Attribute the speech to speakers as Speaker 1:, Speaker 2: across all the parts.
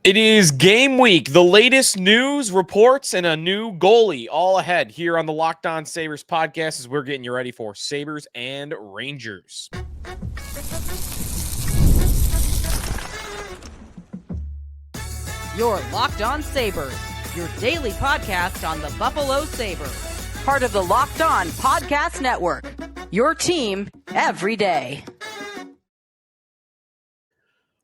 Speaker 1: It is game week. The latest news, reports, and a new goalie all ahead here on the Locked On Sabres podcast as we're getting you ready for Sabres and Rangers.
Speaker 2: You're Locked On Sabres, your daily podcast on the Buffalo Sabres. Part of the Locked On Podcast Network, your team every day.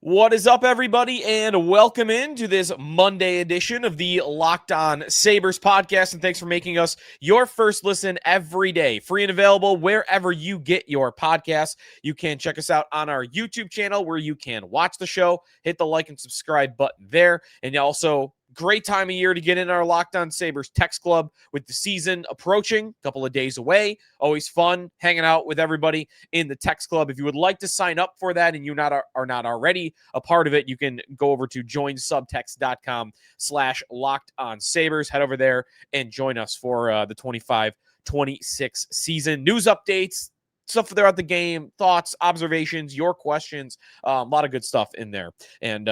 Speaker 1: What is up, everybody, and welcome into this Monday edition of the Locked On Sabres podcast, and thanks for making us your first listen every day. Free and available wherever you get your podcasts. You can check us out on our YouTube channel where you can watch the show, hit the like and subscribe button there, and also great time of year to get in our Locked On Sabres text club with the season approaching, a couple of days away. Always fun hanging out with everybody in the text club. If you would like to sign up for that and you are not already a part of it, you can go over to joinsubtext.com/LockedOnSabres. Head over there and join us for the 25-26 season. News updates, stuff throughout the game, thoughts, observations, your questions, a lot of good stuff in there, and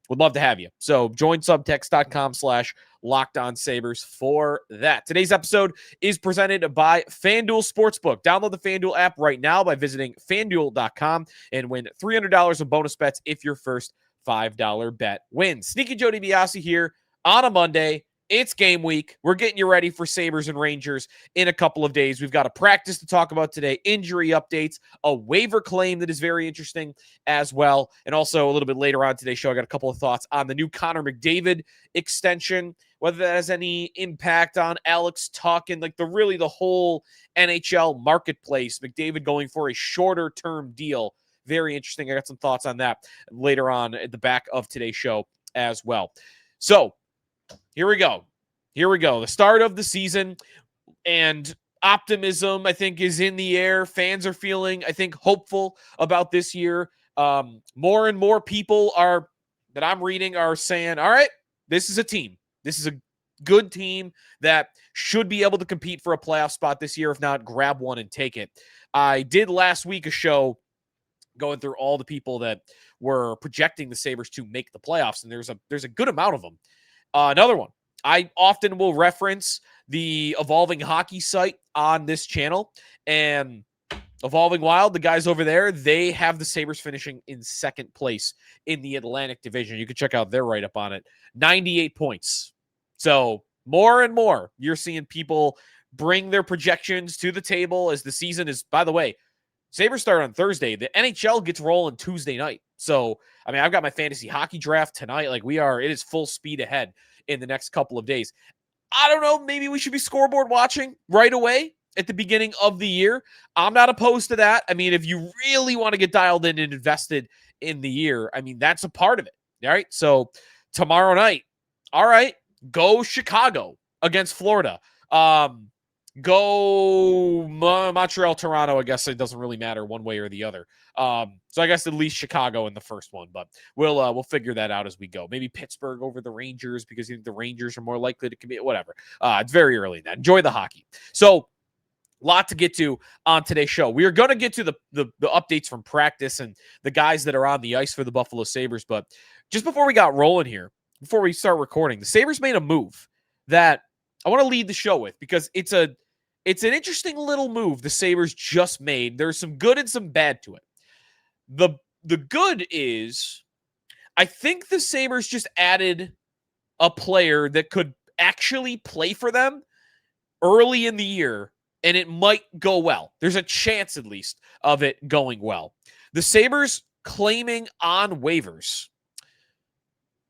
Speaker 1: would love to have you. So join subtext.com/LockedOnSabres for that. Today's episode is presented by FanDuel Sportsbook. Download the FanDuel app right now by visiting FanDuel.com and win $300 in bonus bets if your first $5 bet wins. Sneaky Joe DiBiase here on a Monday. It's game week. We're getting you ready for Sabres and Rangers in a couple of days. We've got a practice to talk about today, injury updates, a waiver claim that is very interesting as well. And also a little bit later on today's show, I got a couple of thoughts on the new Connor McDavid extension, whether that has any impact on Alex Tuck and the whole NHL marketplace. McDavid going for a shorter term deal. Very interesting. I got some thoughts on that later on at the back of today's show as well. So, Here we go. The start of the season, and optimism, I think, is in the air. Fans are feeling, I think, hopeful about this year. More and more people that I'm reading are saying, all right, this is a team. This is a good team that should be able to compete for a playoff spot this year. If not, grab one and take it. I did last week a show going through all the people that were projecting the Sabres to make the playoffs, and there's a good amount of them. Another one, I often will reference the Evolving Hockey site on this channel, and Evolving Wild, the guys over there, they have the Sabres finishing in second place in the Atlantic Division. You can check out their write-up on it. 98 points. So more and more, you're seeing people bring their projections to the table as the season is, by the way, Sabres start on Thursday. The NHL gets rolling Tuesday night. So, I mean, I've got my fantasy hockey draft tonight. It is full speed ahead in the next couple of days. I don't know. Maybe we should be scoreboard watching right away at the beginning of the year. I'm not opposed to that. I mean, if you really want to get dialed in and invested in the year, I mean, that's a part of it. All right. So tomorrow night, all right, go Chicago against Florida. Go Montreal, Toronto. I guess it doesn't really matter one way or the other. So I guess at least Chicago in the first one, but we'll figure that out as we go. Maybe Pittsburgh over the Rangers because you think the Rangers are more likely to commit. Whatever. It's very early in that. Enjoy the hockey. So, lot to get to on today's show. We are going to get to the updates from practice and the guys that are on the ice for the Buffalo Sabres. But just before we got rolling here, before we start recording, the Sabres made a move that I want to lead the show with because it's an interesting little move the Sabres just made. There's some good and some bad to it. The good is I think the Sabres just added a player that could actually play for them early in the year, and it might go well. There's a chance, at least, of it going well. The Sabres claiming on waivers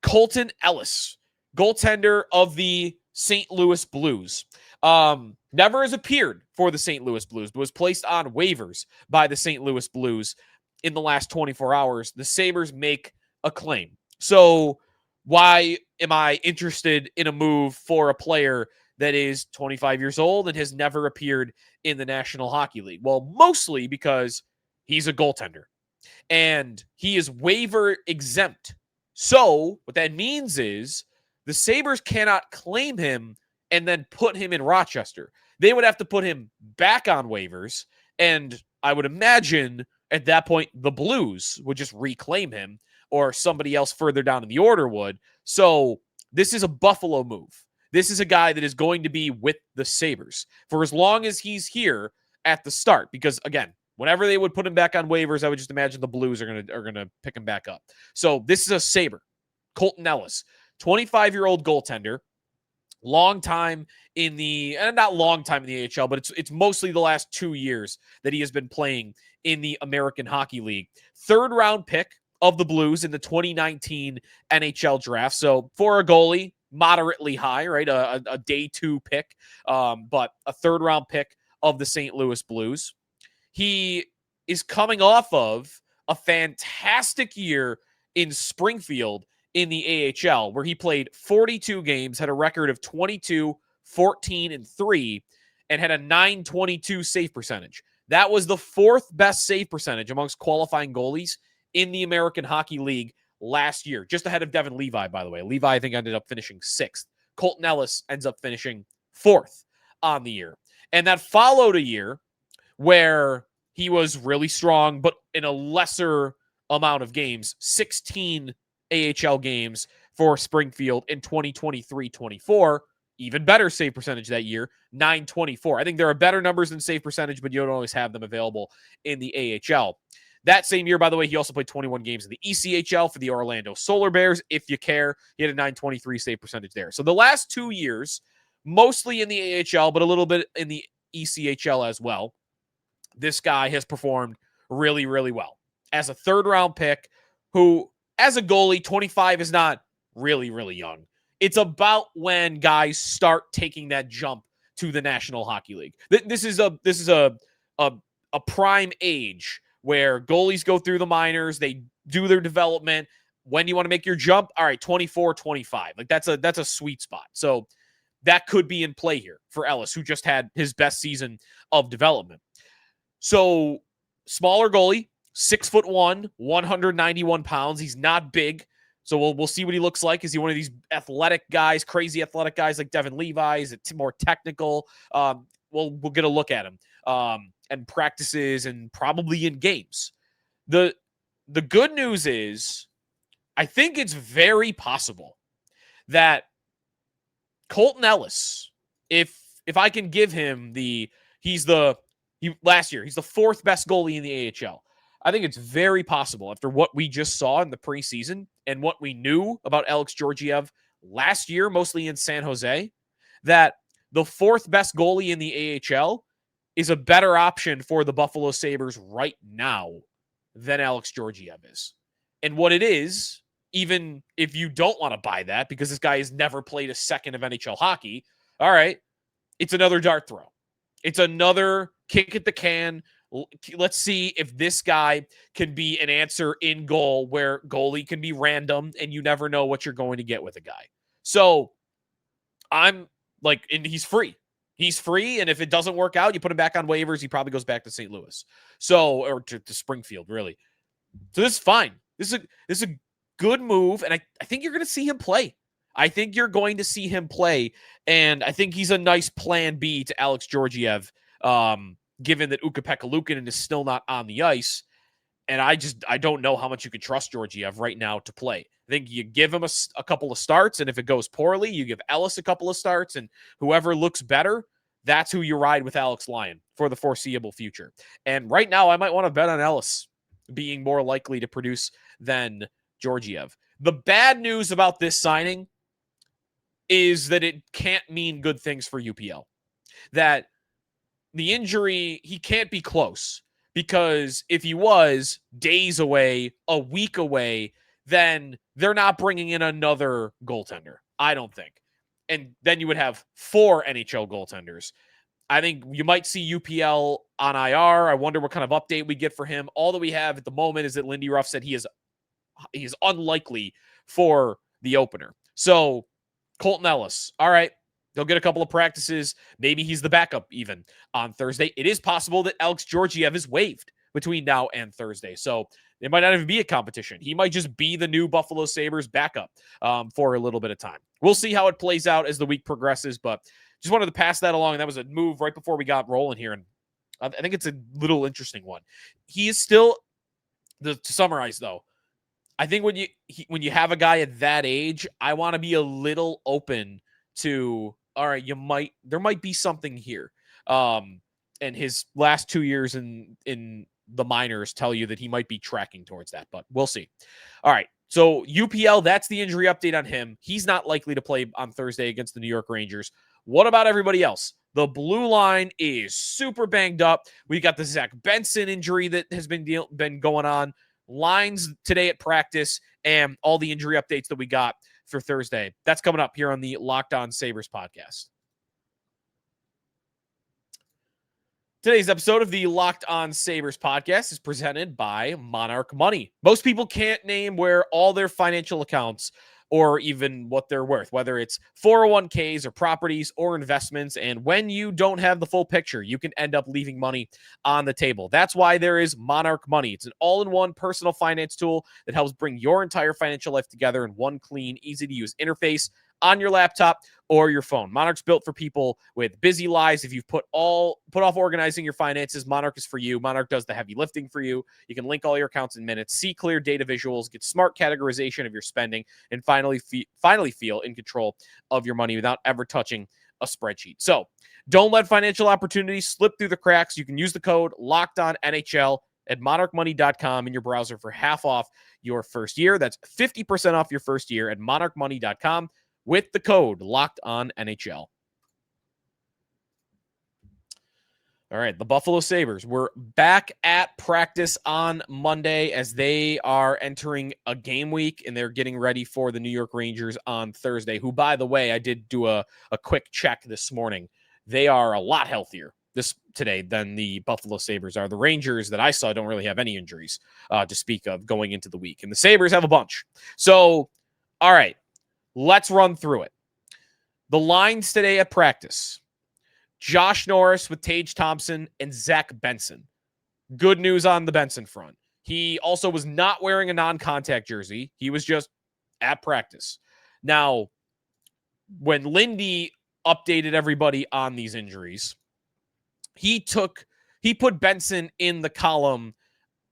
Speaker 1: Colten Ellis, goaltender of the St. Louis Blues. Never has appeared for the St. Louis Blues, but was placed on waivers by the St. Louis Blues in the last 24 hours. The Sabres make a claim. So why am I interested in a move for a player that is 25 years old and has never appeared in the National Hockey League? Well, mostly because he's a goaltender and he is waiver exempt. So what that means is the Sabres cannot claim him and then put him in Rochester. They would have to put him back on waivers, and I would imagine at that point the Blues would just reclaim him or somebody else further down in the order would. So this is a Buffalo move. This is a guy that is going to be with the Sabres for as long as he's here at the start. Because, again, whenever they would put him back on waivers, I would just imagine the Blues are gonna pick him back up. So this is a Sabre. Colten Ellis, 25-year-old goaltender, long time in the, and not long time in the AHL, but it's mostly the last 2 years that he has been playing in the American Hockey League. 3rd round pick of the Blues in the 2019 NHL draft. So for a goalie, moderately high, right? A day 2 pick, but a 3rd round pick of the St. Louis Blues. He is coming off of a fantastic year in Springfield in the AHL, where he played 42 games, had a record of 22, 14, and 3, and had a .922 save percentage. That was the 4th best save percentage amongst qualifying goalies in the American Hockey League last year, just ahead of Devin Levi, by the way. Levi, I think, ended up finishing 6th. Colten Ellis ends up finishing 4th on the year. And that followed a year where he was really strong, but in a lesser amount of games, 16 AHL games for Springfield in 2023-24. Even better save percentage that year, .924. I think there are better numbers than save percentage, but you don't always have them available in the AHL. That same year, by the way, he also played 21 games in the ECHL for the Orlando Solar Bears. If you care, he had a .923 save percentage there. So the last 2 years, mostly in the AHL, but a little bit in the ECHL as well, this guy has performed really, really well. As a 3rd round pick who, as a goalie, 25 is not really, really young. It's about when guys start taking that jump to the National Hockey League. This is a prime age where goalies go through the minors, they do their development. When you want to make your jump, all right, 24, 25. Like that's a sweet spot. So that could be in play here for Ellis, who just had his best season of development. So smaller goalie, 6'1", 191 pounds. He's not big. So we'll see what he looks like. Is he one of these athletic guys, crazy athletic guys like Devin Levi? Is it more technical? We'll get a look at him and practices and probably in games. The good news is, I think it's very possible that Colten Ellis, if I can give him last year, he's the 4th best goalie in the AHL. I think it's very possible, after what we just saw in the preseason and what we knew about Alex Georgiev last year, mostly in San Jose, that the 4th best goalie in the AHL is a better option for the Buffalo Sabres right now than Alex Georgiev is. And what it is, even if you don't want to buy that because this guy has never played a second of NHL hockey, all right, it's another dart throw. It's another kick at the can. Let's see if this guy can be an answer in goal, where goalie can be random and you never know what you're going to get with a guy. So I'm like, and he's free. He's free, and if it doesn't work out, you put him back on waivers, he probably goes back to St. Louis. So, or to Springfield, really. So this is fine. This is a good move, and I think you're going to see him play. I think you're going to see him play, and I think he's a nice plan B to Alex Georgiev, given that Ukko-Pekka Luukkonen is still not on the ice. And I don't know how much you could trust Georgiev right now to play. I think you give him a couple of starts, and if it goes poorly, you give Ellis a couple of starts, and whoever looks better, that's who you ride with Alex Lyon for the foreseeable future. And right now, I might want to bet on Ellis being more likely to produce than Georgiev. The bad news about this signing is that it can't mean good things for UPL. That the injury, he can't be close, because if he was days away, a week away, then they're not bringing in another goaltender, I don't think. And then you would have 4 NHL goaltenders. I think you might see UPL on IR. I wonder what kind of update we get for him. All that we have at the moment is that Lindy Ruff said he is unlikely for the opener. So Colten Ellis, all right, they'll get a couple of practices. Maybe he's the backup even on Thursday. It is possible that Alex Georgiev is waived between now and Thursday. So it might not even be a competition. He might just be the new Buffalo Sabres backup for a little bit of time. We'll see how it plays out as the week progresses, but just wanted to pass that along. That was a move right before we got rolling here, and I think it's a little interesting one. He is still, to summarize though, I think when you have a guy at that age, I want to be a little open to, all right, there might be something here. And his last 2 years in the minors tell you that he might be tracking towards that, but we'll see. All right. So UPL, that's the injury update on him. He's not likely to play on Thursday against the New York Rangers. What about everybody else? The blue line is super banged up. We got the Zach Benson injury that has been going on. Lines today at practice, and all the injury updates that we got for Thursday. That's coming up here on the Locked On Sabres podcast. Today's episode of the Locked On Sabres podcast is presented by Monarch Money. Most people can't name where all their financial accounts or even what they're worth, whether it's 401ks or properties or investments. And when you don't have the full picture, you can end up leaving money on the table. That's why there is Monarch Money. It's an all-in-one personal finance tool that helps bring your entire financial life together in one clean, easy-to-use interface on your laptop or your phone. Monarch's built for people with busy lives. If you've put off organizing your finances, Monarch is for you. Monarch does the heavy lifting for you. You can link all your accounts in minutes, see clear data visuals, get smart categorization of your spending, and finally feel in control of your money without ever touching a spreadsheet. So don't let financial opportunities slip through the cracks. You can use the code LOCKEDONNHL at monarchmoney.com in your browser for half off your first year. That's 50% off your first year at monarchmoney.com. with the code Locked On NHL. All right, the Buffalo Sabres were back at practice on Monday as they are entering a game week, and they're getting ready for the New York Rangers on Thursday, who, by the way, I did do a quick check this morning. They are a lot healthier today than the Buffalo Sabres are. The Rangers that I saw don't really have any injuries to speak of going into the week, and the Sabres have a bunch. So, all right. Let's run through it. The lines today at practice. Josh Norris with Tage Thompson and Zach Benson. Good news on the Benson front. He also was not wearing a non-contact jersey. He was just at practice. Now, when Lindy updated everybody on these injuries, he put Benson in the column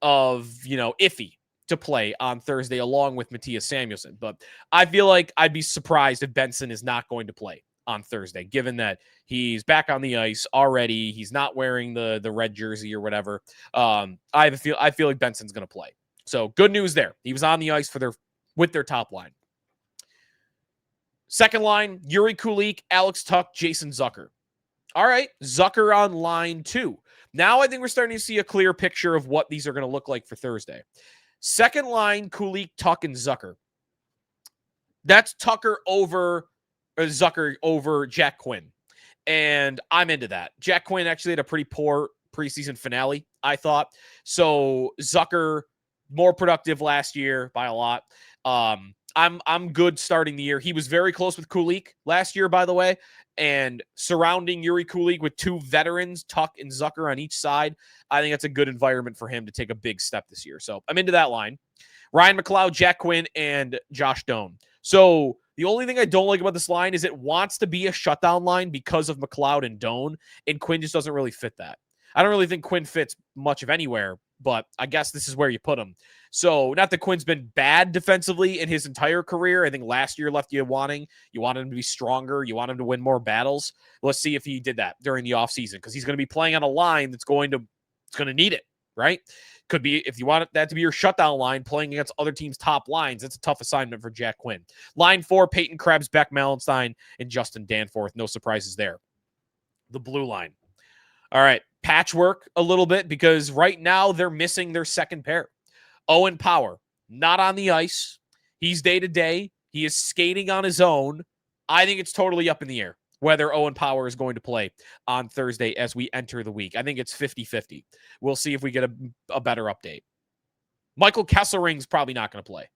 Speaker 1: of, iffy to play on Thursday along with Matthias Samuelsson. But I feel like I'd be surprised if Benson is not going to play on Thursday, given that he's back on the ice already. He's not wearing the red jersey or whatever. I feel like Benson's going to play. So good news there. He was on the ice with their top line. Second line, Yuri Kulik, Alex Tuch, Jason Zucker. All right, Zucker on line 2. Now I think we're starting to see a clear picture of what these are going to look like for Thursday. Second line, Kulik, Tuch, and Zucker. That's Zucker over Jack Quinn. And I'm into that. Jack Quinn actually had a pretty poor preseason finale, I thought. So Zucker, more productive last year by a lot. I'm good starting the year. He was very close with Kulik last year, by the way. And surrounding Yuri Kulik with 2 veterans, Tuch and Zucker on each side, I think that's a good environment for him to take a big step this year. So I'm into that line. Ryan McLeod, Jack Quinn, and Josh Doan. So the only thing I don't like about this line is it wants to be a shutdown line because of McLeod and Doan, and Quinn just doesn't really fit that. I don't really think Quinn fits much of anywhere, but I guess this is where you put him. So not that Quinn's been bad defensively in his entire career. I think last year left you wanting him to be stronger. You want him to win more battles. Let's see if he did that during the offseason, because he's going to be playing on a line that's going to need it, right? Could be, if you want that to be your shutdown line, playing against other teams' top lines, that's a tough assignment for Jack Quinn. Line 4, Peyton Krebs, Beck Malenstein, and Justin Danforth. No surprises there. The blue line. All right, patchwork a little bit, because right now they're missing their second pair. Owen Power, not on the ice. He's day-to-day. He is skating on his own. I think it's totally up in the air whether Owen Power is going to play on Thursday as we enter the week. I think it's 50-50. We'll see if we get a better update. Michael Kesselring's probably not going to play.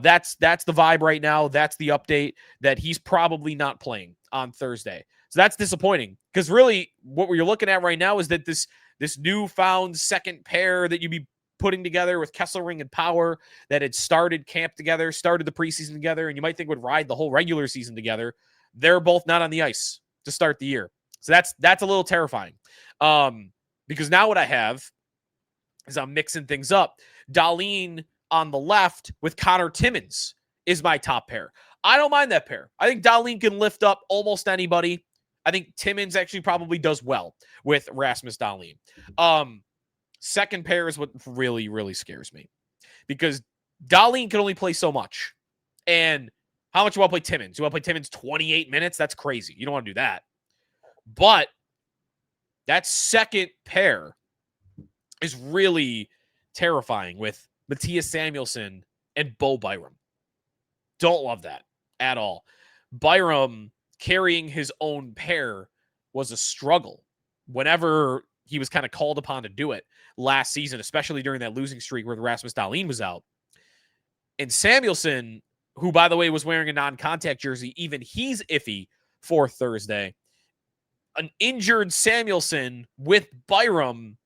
Speaker 1: That's the vibe right now. That's the update, that he's probably not playing on Thursday. So that's disappointing, because really what we're looking at right now is that this newfound second pair that you'd be putting together with Kesselring and Power, that had started camp together, started the preseason together, and you might think would ride the whole regular season together. They're both not on the ice to start the year. So that's a little terrifying. Because now what I have is I'm mixing things up. Dahlin on the left with Connor Timmins is my top pair. I don't mind that pair. I think Dahlin can lift up almost anybody. I think Timmins actually probably does well with Rasmus Dahlin. Second pair is what really, really scares me because Dahlin can only play so much. And how much do you want to play Timmins? You want to play Timmins 28 minutes? That's crazy. You don't want to do that. But that second pair is really terrifying with Matthias Samuelsson and Bo Byram. Don't love that at all. Byram carrying his own pair was a struggle whenever he was kind of called upon to do it last season, especially during that losing streak where Rasmus Dahlin was out. And Samuelsson, who, by the way, was wearing a non-contact jersey, even he's iffy for Thursday. An injured Samuelsson with Byram,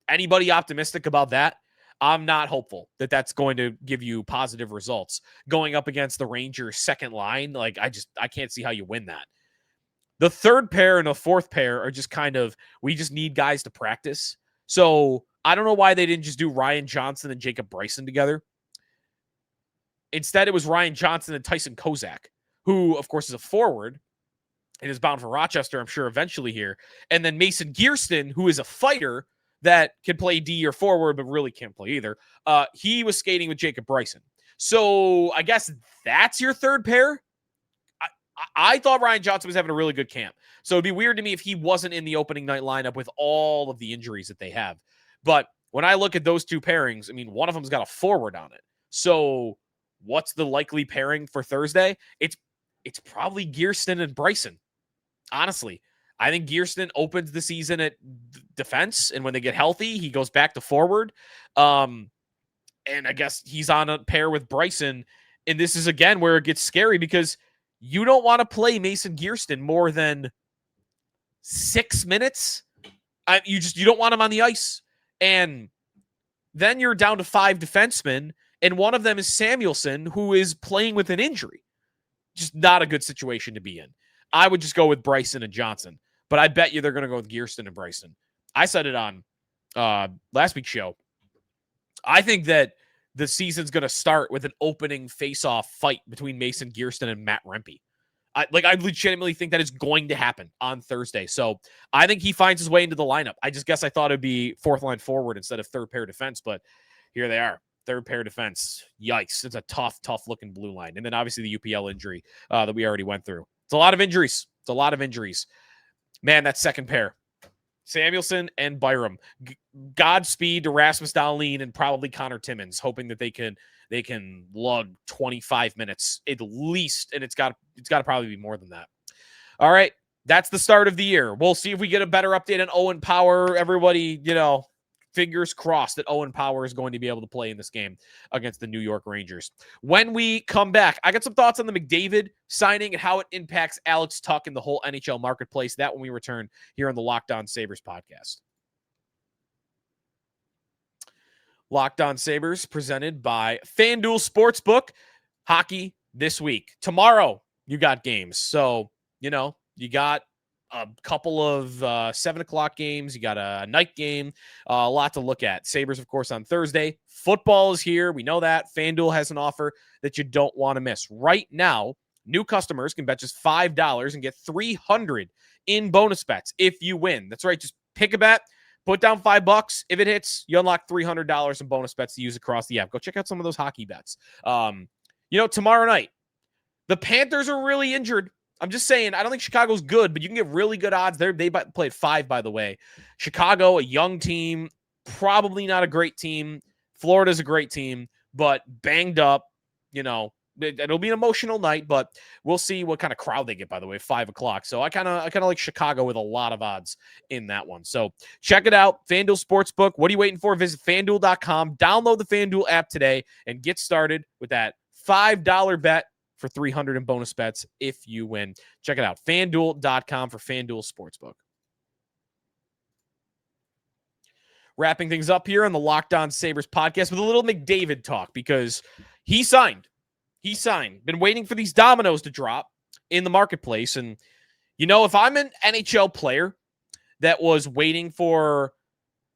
Speaker 1: anybody optimistic about that? I'm not hopeful that that's going to give you positive results. Going up against the Rangers' second line, I can't see how you win that. The third pair and the fourth pair are just kind of, we just need guys to practice. So I don't know why they didn't just do Ryan Johnson and Jacob Bryson together. Instead, it was Ryan Johnson and Tyson Kozak, who, of course, is a forward and is bound for Rochester, I'm sure, eventually here. And then Mason Gearston, who is a fighter that can play D or forward, but really can't play either. He was skating with Jacob Bryson. So I guess that's your third pair. I thought Ryan Johnson was having a really good camp. So it'd be weird to me if he wasn't in the opening night lineup with all of the injuries that they have. But when I look at those two pairings, I mean, one of them's got a forward on it. So what's the likely pairing for Thursday? It's probably Gearston and Bryson. Honestly, I think Gearston opens the season at defense, and when they get healthy, he goes back to forward. And I guess he's on a pair with Bryson. And this is, again, where it gets scary because you don't want to play Mason Gearston more than 6 minutes. You don't want him on the ice. And then you're down to 5 defensemen, and one of them is Samuelsson, who is playing with an injury. Just not a good situation to be in. I would just go with Bryson and Johnson, but I bet you they're going to go with Gearston and Bryson. I said it on last week's show. I think that the season's going to start with an opening face-off fight between Mason Gearston and Matt Rempe. I legitimately think that is going to happen on Thursday. So I think he finds his way into the lineup. I just guess I thought it'd be fourth line forward instead of third pair defense, but here they are. Third pair defense. Yikes. It's a tough looking blue line. And then obviously the UPL injury that we already went through. It's a lot of injuries. Man, that second pair. Samuelsson and Byram. Godspeed to Rasmus Dahlin and probably Connor Timmins, hoping that they can lug 25 minutes at least, and it's got to probably be more than that. All right, that's the start of the year. We'll see if we get a better update on Owen Power. Everybody, fingers crossed that Owen Power is going to be able to play in this game against the New York Rangers. When we come back, I got some thoughts on the McDavid signing and how it impacts Alex Tuch and the whole NHL marketplace. That when we return here on the Locked On Sabres podcast. Locked On Sabres presented by FanDuel Sportsbook. Hockey this week. Tomorrow, you got games. So, you got a couple of 7 o'clock games. You got a night game. A lot to look at. Sabres, of course, on Thursday. Football is here. We know that. FanDuel has an offer that you don't want to miss. Right now, new customers can bet just $5 and get $300 in bonus bets if you win. That's right. Just pick a bet. Put down $5. If it hits, you unlock $300 in bonus bets to use across the app. Go check out some of those hockey bets. Tomorrow night, the Panthers are really injured. I'm just saying, I don't think Chicago's good, but you can get really good odds. They played 5, by the way. Chicago, a young team, probably not a great team. Florida's a great team, but banged up. It'll be an emotional night, but we'll see what kind of crowd they get, by the way, 5 o'clock. So I kind of like Chicago with a lot of odds in that one. So check it out. FanDuel Sportsbook. What are you waiting for? Visit FanDuel.com. Download the FanDuel app today and get started with that $5 bet for $300 in bonus bets if you win. Check it out. FanDuel.com for FanDuel Sportsbook. Wrapping things up here on the Locked On Sabres podcast with a little McDavid talk because he signed. Been waiting for these dominoes to drop in the marketplace. And, if I'm an NHL player that was waiting for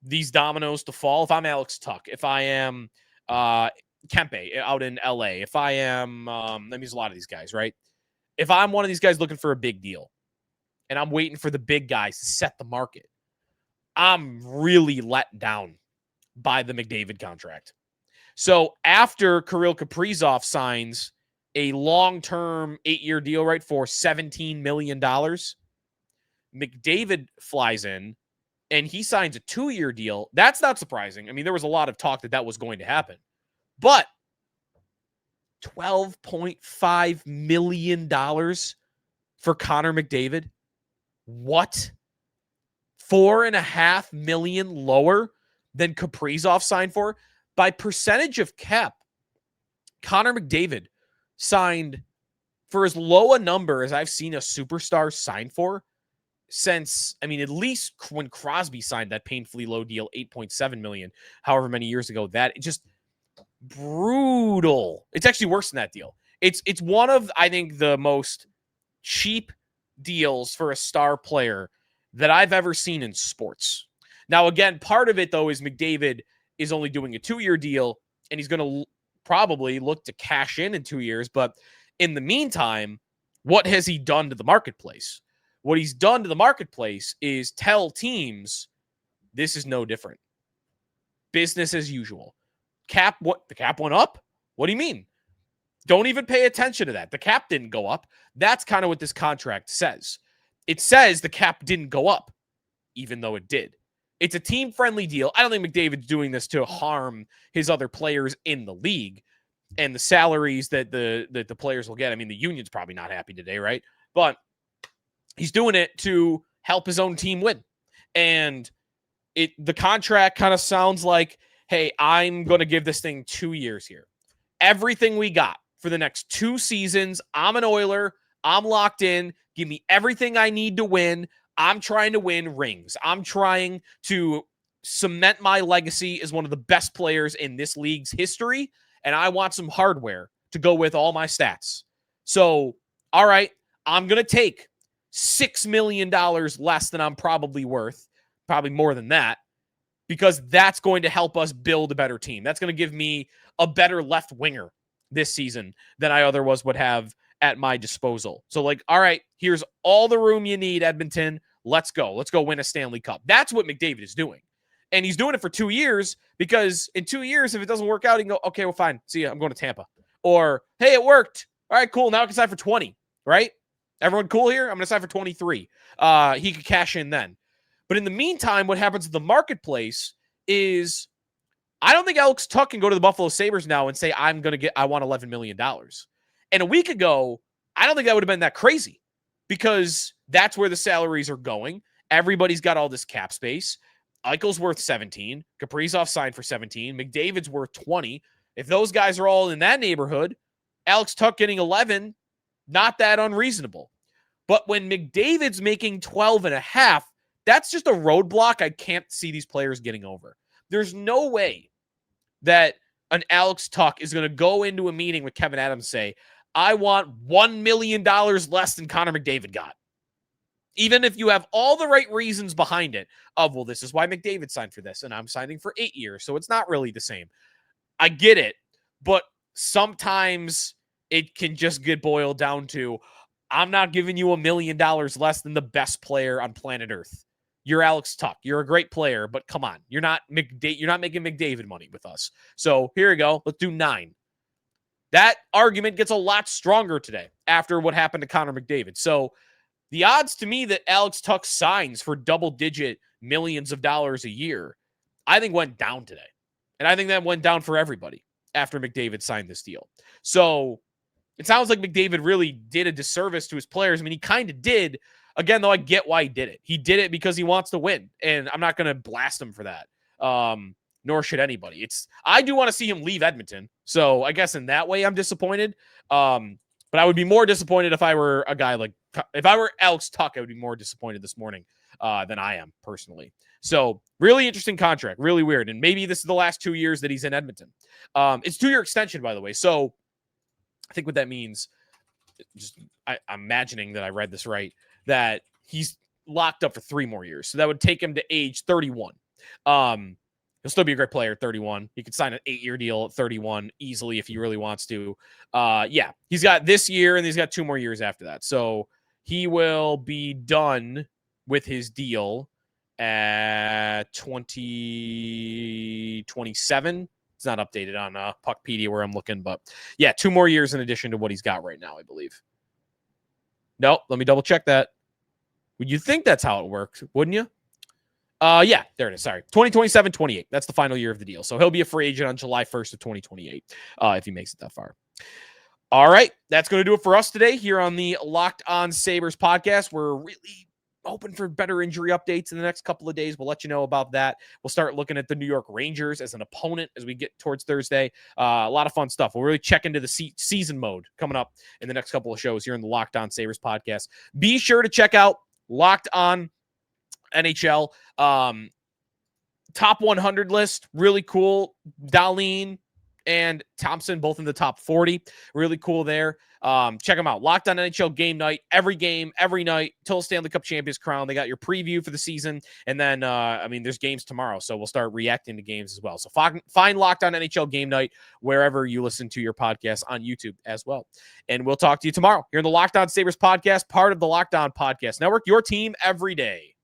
Speaker 1: these dominoes to fall. If I'm Alex Tuck, if I am Kempe out in LA, if I am, that means a lot of these guys, right? If I'm one of these guys looking for a big deal and I'm waiting for the big guys to set the market, I'm really let down by the McDavid contract. So after Kirill Kaprizov signs a long-term 8-year deal, right, for $17 million, McDavid flies in and he signs a 2-year deal. That's not surprising. I mean, there was a lot of talk that was going to happen. But $12.5 million for Connor McDavid? What? $4.5 million lower than Kaprizov signed for? By percentage of cap, Connor McDavid signed for as low a number as I've seen a superstar sign for since, I mean, at least when Crosby signed that painfully low deal, $8.7 million, however many years ago. That just brutal. It's actually worse than that deal. It's one of, I think, the most cheap deals for a star player that I've ever seen in sports. Now, again, part of it, though, is McDavid is only doing a 2-year deal, and he's going to probably look to cash in 2 years. But in the meantime, what has he done to the marketplace? What he's done to the marketplace is tell teams this is no different. Business as usual. The cap went up? What do you mean? Don't even pay attention to that. The cap didn't go up. That's kind of what this contract says. It says the cap didn't go up, even though it did. It's a team-friendly deal. I don't think McDavid's doing this to harm his other players in the league and the salaries that the players will get. I mean, the union's probably not happy today, right? But he's doing it to help his own team win. And the contract kind of sounds like, hey, I'm going to give this thing 2 years here. Everything we got for the next 2 seasons, I'm an Oiler. I'm locked in. Give me everything I need to win. I'm trying to win rings. I'm trying to cement my legacy as one of the best players in this league's history, and I want some hardware to go with all my stats. So, all right, I'm going to take $6 million less than I'm probably worth, probably more than that, because that's going to help us build a better team. That's going to give me a better left winger this season than I otherwise would have at my disposal. So, like, all right, here's all the room you need, Edmonton. Let's go. Let's go win a Stanley Cup. That's what McDavid is doing. And he's doing it for 2 years because in 2 years, if it doesn't work out, he can go, okay, well, fine. See ya. I'm going to Tampa. Or, hey, it worked. All right, cool. Now I can sign for 20, right? Everyone cool here? I'm going to sign for 23. He could cash in then. But in the meantime, what happens in the marketplace is I don't think Alex Tuck can go to the Buffalo Sabres now and say, I want $11 million. And a week ago, I don't think that would have been that crazy because that's where the salaries are going. Everybody's got all this cap space. Eichel's worth 17. Kaprizov signed for 17. McDavid's worth 20. If those guys are all in that neighborhood, Alex Tuck getting 11, not that unreasonable. But when McDavid's making 12 and a half, that's just a roadblock I can't see these players getting over. There's no way that an Alex Tuck is going to go into a meeting with Kevin Adams and say, I want $1 million less than Connor McDavid got. Even if you have all the right reasons behind it of, well, this is why McDavid signed for this, and I'm signing for 8 years, so it's not really the same. I get it, but sometimes it can just get boiled down to, I'm not giving you $1 million less than the best player on planet Earth. You're Alex Tuck. You're a great player, but come on. You're not making McDavid money with us. So here you go. Let's do 9. That argument gets a lot stronger today after what happened to Connor McDavid. So the odds to me that Alex Tuck signs for double-digit millions of dollars a year, I think went down today. And I think that went down for everybody after McDavid signed this deal. So it sounds like McDavid really did a disservice to his players. I mean, he kind of did. Again, though, I get why he did it. He did it because he wants to win, and I'm not going to blast him for that. Nor should anybody. I do want to see him leave Edmonton, so I guess in that way I'm disappointed. But I would be more disappointed if I were if I were Alex Tuck, I would be more disappointed this morning than I am personally. So really interesting contract, really weird, and maybe this is the last 2 years that he's in Edmonton. It's 2-year extension, by the way. So I think what that means, I'm imagining that I read this right, that he's locked up for 3 more years. So that would take him to age 31. He'll still be a great player at 31. He could sign an 8-year deal at 31 easily if he really wants to. Yeah, he's got this year and he's got 2 more years after that. So he will be done with his deal at 2027. It's not updated on Puckpedia where I'm looking, but yeah, 2 more years in addition to what he's got right now, I believe. No, let me double check that. Would you think that's how it works, wouldn't you? Yeah, there it is. Sorry. 2027-28. That's the final year of the deal. So he'll be a free agent on July 1st of 2028 if he makes it that far. All right. That's going to do it for us today here on the Locked On Sabres podcast. We're really hoping for better injury updates in the next couple of days. We'll let you know about that. We'll start looking at the New York Rangers as an opponent as we get towards Thursday. A lot of fun stuff. We'll really check into the season mode coming up in the next couple of shows here in the Locked On Sabres podcast. Be sure to check out Locked On NHL top 100 list. Really cool. Dahlin and Thompson both in the top 40. Really cool there. Check them out. Locked On NHL Game Night. Every game, every night till Stanley Cup Champions crown. They got your preview for the season. And then, there's games tomorrow. So we'll start reacting to games as well. So find Locked On NHL Game Night wherever you listen to your podcast on YouTube as well. And we'll talk to you tomorrow here in the Locked On Sabres podcast, part of the Locked On Podcast Network, your team every day.